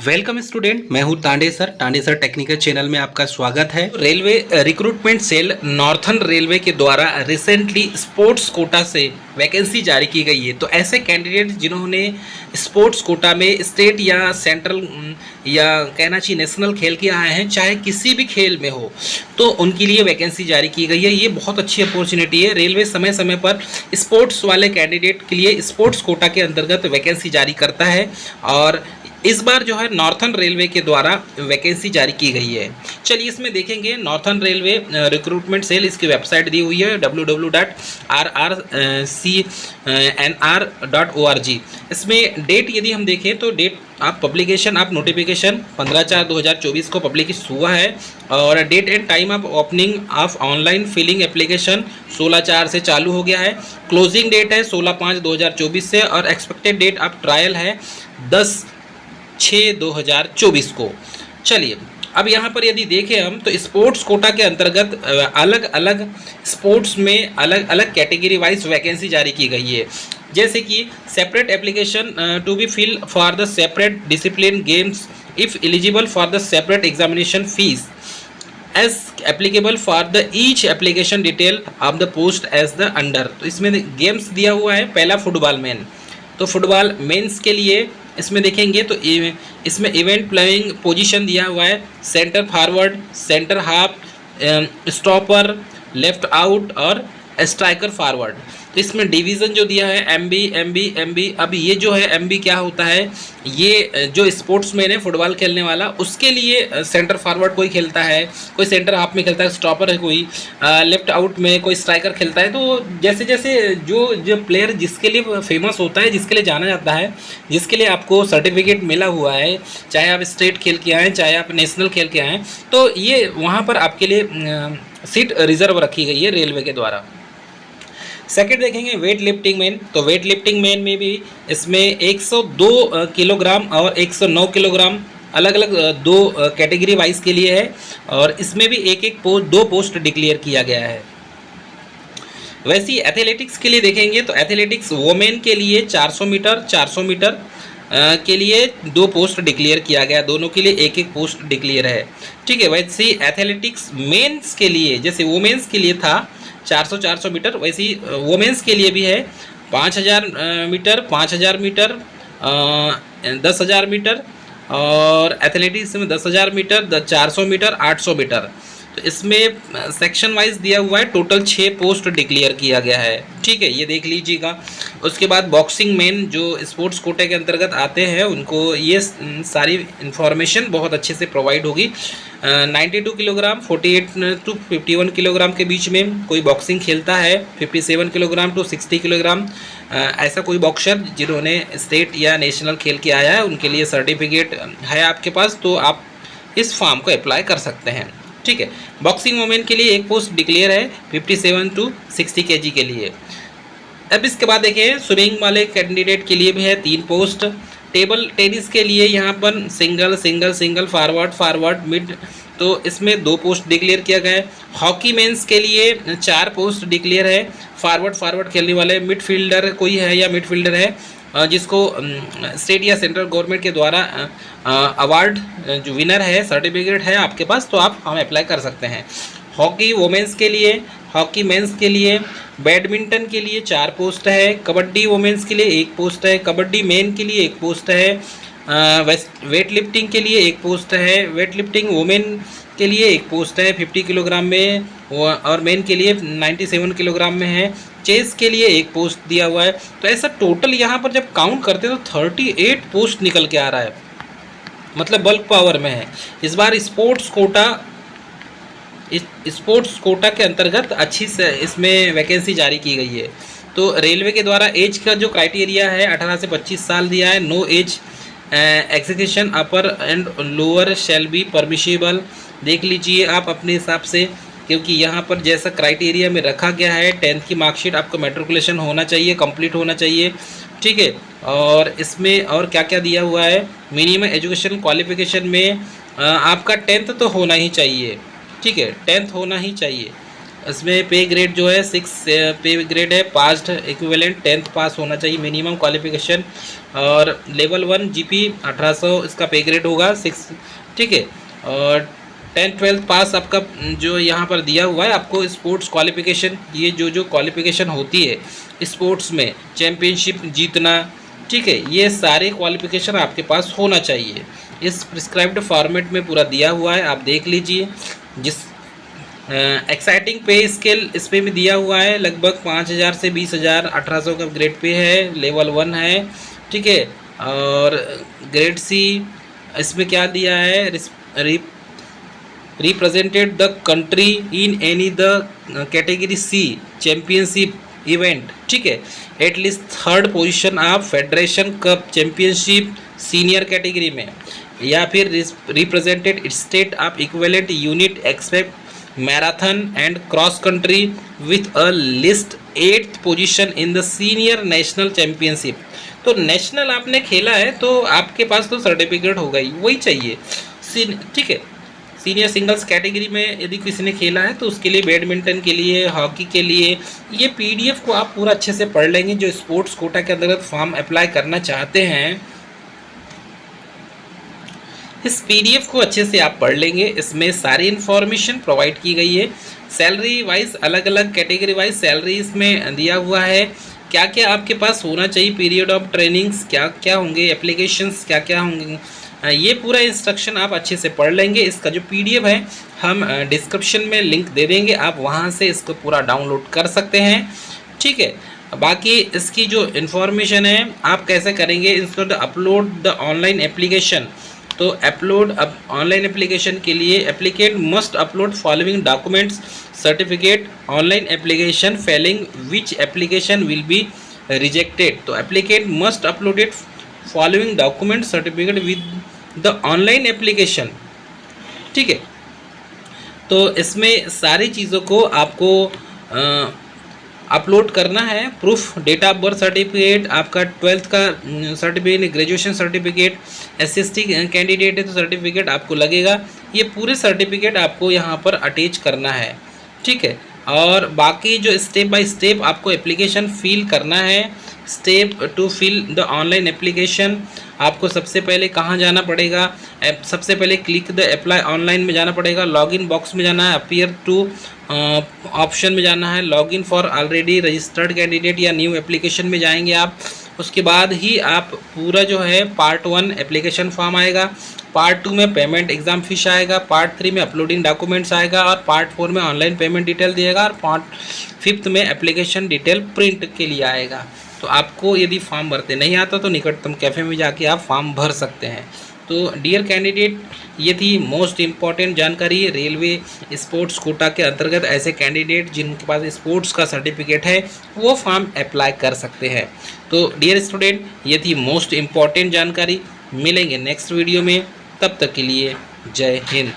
Welcome student, मैं हूं Tande sir technical channel में आपका स्वागत है। Railway recruitment cell northern railway के द्वारा रिसेंटली स्पोर्ट्स कोटा से वैकेंसी जारी की गई है। तो ऐसे कैंडिडेट जिन्होंने स्पोर्ट्स कोटा में स्टेट या सेंट्रल या कहना चाहिए नेशनल खेल के आए हैं, चाहे किसी भी खेल में हो, तो उनके लिए वैकेंसी जारी की गई है। ये बहुत अच्छी अपॉर्चुनिटी है। रेलवे समय समय पर स्पोर्ट्स वाले कैंडिडेट के लिए स्पोर्ट्स कोटा के अंतर्गत वैकेंसी जारी करता है और इस बार जो है नॉर्थर्न रेलवे के द्वारा वैकेंसी जारी की गई है। चलिए इसमें देखेंगे नॉर्थर्न रेलवे रिक्रूटमेंट सेल, इसकी वेबसाइट दी हुई है www.rrcnr.org। इसमें डेट यदि हम देखें तो डेट आप पब्लिकेशन आप नोटिफिकेशन 15/4/2024 को पब्लिश हुआ है और date and time of opening of online filling application 16/4 से चालू हो गया है। क्लोजिंग डेट है 16/5/2024 से और एक्सपेक्टेड डेट ऑफ ट्रायल है 10/6/2024 को। चलिए अब यहाँ पर यदि देखें हम तो स्पोर्ट्स कोटा के अंतर्गत अलग अलग स्पोर्ट्स में अलग अलग कैटेगरी वाइज वैकेंसी जारी की गई है। जैसे कि separate application to be fill for the separate discipline games if eligible for the separate examination fees as applicable for the each application detail of the post as the under. तो इसमें games दिया हुआ है। पहला football men, तो football mens के लिए इसमें देखेंगे तो इसमें इवेंट प्लेइंग पोजीशन दिया हुआ है, centre forward, centre half, stopper, left out और स्ट्राइकर फॉरवर्ड। तो इसमें डिवीज़न जो दिया है एमबी। अब ये जो है एमबी क्या होता है, ये जो स्पोर्ट्समैन है फुटबॉल खेलने वाला, उसके लिए सेंटर फॉरवर्ड कोई खेलता है, कोई सेंटर हाफ में खेलता है, स्टॉपर है कोई, लेफ्ट आउट में कोई स्ट्राइकर खेलता है। तो जैसे जैसे जो प्लेयर जिसके लिए फेमस होता है, जिसके लिए जाना जाता है, जिसके लिए आपको सर्टिफिकेट मिला हुआ है, चाहे आप स्टेट खेल के आएँ चाहे आप नेशनल खेल के आएँ, तो ये वहाँ पर आपके लिए सीट रिजर्व रखी गई है रेलवे के द्वारा। सेकंड देखेंगे वेट लिफ्टिंग मैन, तो वेट लिफ्टिंग मैन में भी इसमें 102 किलोग्राम और 109 किलोग्राम अलग अलग दो कैटेगरी वाइज के लिए है और इसमें भी एक दो पोस्ट डिक्लेयर किया गया है। वैसे ही एथलेटिक्स के लिए देखेंगे तो एथलेटिक्स वोमेन के लिए 400 मीटर के लिए दो पोस्ट डिक्लेयर किया गया, दोनों के लिए एक एक पोस्ट डिक्लेयर है। ठीक है। वैसे ही एथलेटिक्स मेंस के लिए, जैसे वोमेन्स के लिए था 400 मीटर, वैसे ही वोमेन्स के लिए भी है 5000 मीटर, 5000 मीटर, 10,000 मीटर और एथलेटिक्स में 10,000 मीटर, 400 मीटर, 800 मीटर। तो इसमें सेक्शन वाइज दिया हुआ है, टोटल 6 पोस्ट डिक्लेयर किया गया है। ठीक है, ये देख लीजिएगा। उसके बाद बॉक्सिंग मैन जो स्पोर्ट्स कोटे के अंतर्गत आते हैं उनको ये सारी इन्फॉर्मेशन बहुत अच्छे से प्रोवाइड होगी। 92 किलोग्राम 48 to 51 किलोग्राम के बीच में कोई बॉक्सिंग खेलता है, 57 किलोग्राम to 60 किलोग्राम ऐसा कोई बॉक्सर जिन्होंने स्टेट या नेशनल खेल के आया है, उनके लिए सर्टिफिकेट है आपके पास, तो आप इस फॉर्म को अप्लाई कर सकते हैं। ठीक है। बॉक्सिंग वुमेन के लिए एक पोस्ट डिक्लेयर है 57 to 60 kg के लिए। अब इसके बाद देखिए स्विमिंग वाले कैंडिडेट के लिए भी है 3 पोस्ट। टेबल टेनिस के लिए यहाँ पर सिंगल फॉरवर्ड मिड, तो इसमें 2 पोस्ट डिक्लेयर किया गया है। हॉकी मेंस के लिए 4 पोस्ट डिक्लेयर है। फॉरवर्ड खेलने वाले मिडफील्डर कोई है या मिडफील्डर है जिसको स्टेट या सेंट्रल गवर्नमेंट के द्वारा अवार्ड जो विनर है, सर्टिफिकेट है आपके पास, तो आप हम अप्लाई कर सकते हैं। हॉकी वोमेंस के लिए, हॉकी मेंस के लिए, बैडमिंटन के लिए 4 पोस्ट है। कबड्डी वोमेंस के लिए 1 पोस्ट है। कबड्डी मेन के लिए 1 पोस्ट है। वेट लिफ्टिंग के लिए 1 पोस्ट है। वेट लिफ्टिंग वोमेन के लिए 1 पोस्ट है 50 किलोग्राम में और मेन के लिए 97 किलोग्राम में है। चेस के लिए 1 पोस्ट दिया हुआ है। तो ऐसा टोटल यहाँ पर जब काउंट करते हैं तो 38 पोस्ट निकल के आ रहा है, मतलब बल्क पावर में है। इस बार स्पोर्ट्स कोटा के अंतर्गत अच्छी से इसमें वैकेंसी जारी की गई है। तो रेलवे के द्वारा एज का जो क्राइटेरिया है 18 से 25 साल दिया है। No age execution upper and lower shall be permissible. देख लीजिए आप अपने हिसाब से, क्योंकि यहाँ पर जैसा क्राइटेरिया में रखा गया है 10th की मार्कशीट आपका मैट्रिकुलेशन होना चाहिए, कंप्लीट होना चाहिए। ठीक है। और इसमें और क्या क्या दिया हुआ है, मिनिमम एजुकेशन क्वालिफिकेशन में आपका 10th तो होना ही चाहिए। ठीक है, 10th होना ही चाहिए। इसमें पे ग्रेड जो है 6 पे ग्रेड है, पास्ड इक्विवेलेंट 10th पास होना चाहिए मिनिमम क्वालिफिकेशन, और लेवल 1 जीपी 1800 इसका पे ग्रेड होगा 6, ठीक है। और 10th-12th पास आपका जो यहाँ पर दिया हुआ है आपको स्पोर्ट्स क्वालिफिकेशन, ये जो क्वालिफिकेशन होती है स्पोर्ट्स में, चैम्पियनशिप जीतना, ठीक है, ये सारे क्वालिफिकेशन आपके पास होना चाहिए। इस प्रिस्क्राइब्ड फॉर्मेट में पूरा दिया हुआ है, आप देख लीजिए। जिस एक्साइटिंग पे स्केल इस पे भी दिया हुआ है, लगभग 5000 से 20,000 1800 का ग्रेड पे है, लेवल 1 है, ठीक है। और ग्रेड सी इसमें क्या दिया है, represented the country in any the category C championship event, ठीक है, एटलीस्ट 3rd पोजीशन आप federation cup championship senior category में, या फिर represented state of equivalent unit except marathon and cross country with a list 8th position in the senior national championship. तो national आपने खेला है तो आपके पास तो सर्टिफिकेट होगा ही, वही चाहिए, ठीक है। सीनियर सिंगल्स कैटेगरी में यदि किसी ने खेला है तो उसके लिए, बैडमिंटन के लिए, हॉकी के लिए, ये पीडीएफ को आप पूरा अच्छे से पढ़ लेंगे। जो स्पोर्ट्स कोटा के अंतर्गत फॉर्म अप्लाई करना चाहते हैं, इस पीडीएफ को अच्छे से आप पढ़ लेंगे। इसमें सारी इन्फॉर्मेशन प्रोवाइड की गई है, सैलरी वाइज अलग अलग कैटेगरी वाइज सैलरी इसमें दिया हुआ है, क्या क्या आपके पास होना चाहिए, पीरियड ऑफ ट्रेनिंग्स क्या क्या होंगे, एप्लीकेशंस क्या क्या होंगे, ये पूरा इंस्ट्रक्शन आप अच्छे से पढ़ लेंगे। इसका जो पीडीएफ है हम डिस्क्रिप्शन में लिंक दे देंगे, आप वहाँ से इसको पूरा डाउनलोड कर सकते हैं, ठीक है। बाकी इसकी जो इन्फॉर्मेशन है आप कैसे करेंगे, instead upload the online application, तो अपलोड अब ऑनलाइन एप्लीकेशन के लिए applicant must upload following documents, certificate, online application failing which application will be rejected. तो applicant must uploaded following document certificate with the online application, ठीक है। तो इसमें सारी चीज़ों को आपको अपलोड करना है। Proof, date of birth certificate, आपका 12th का certificate, graduation certificate, SST candidate है तो सर्टिफिकेट आपको लगेगा। ये पूरे सर्टिफिकेट आपको यहाँ पर अटैच करना है, ठीक है। और बाकी जो स्टेप बाय स्टेप आपको एप्लीकेशन फिल करना है, step to fill the online application, आपको सबसे पहले कहाँ जाना पड़ेगा, सबसे पहले क्लिक द अप्लाई ऑनलाइन में जाना पड़ेगा, लॉगिन बॉक्स में जाना है, अपीयर टू ऑप्शन में जाना है, login for already registered candidate या न्यू एप्लीकेशन में जाएंगे आप। उसके बाद ही आप पूरा जो है पार्ट 1 एप्लीकेशन फॉर्म आएगा, पार्ट 2 में पेमेंट एग्ज़ाम फीस आएगा, पार्ट 3 में अपलोडिंग डॉक्यूमेंट्स आएगा, और पार्ट 4 में ऑनलाइन पेमेंट डिटेल दिएगा, और पार्ट 5 में एप्लीकेशन डिटेल प्रिंट के लिए आएगा। तो आपको यदि फॉर्म भरते नहीं आता तो निकटतम कैफ़े में जाके आप फॉर्म भर सकते हैं। तो डियर कैंडिडेट, ये थी मोस्ट इम्पॉर्टेंट जानकारी रेलवे स्पोर्ट्स कोटा के अंतर्गत। ऐसे कैंडिडेट जिनके पास स्पोर्ट्स का सर्टिफिकेट है वो फॉर्म अप्लाई कर सकते हैं। तो डियर स्टूडेंट, ये थी मोस्ट इम्पॉर्टेंट जानकारी। मिलेंगे नेक्स्ट वीडियो में, तब तक के लिए जय हिंद।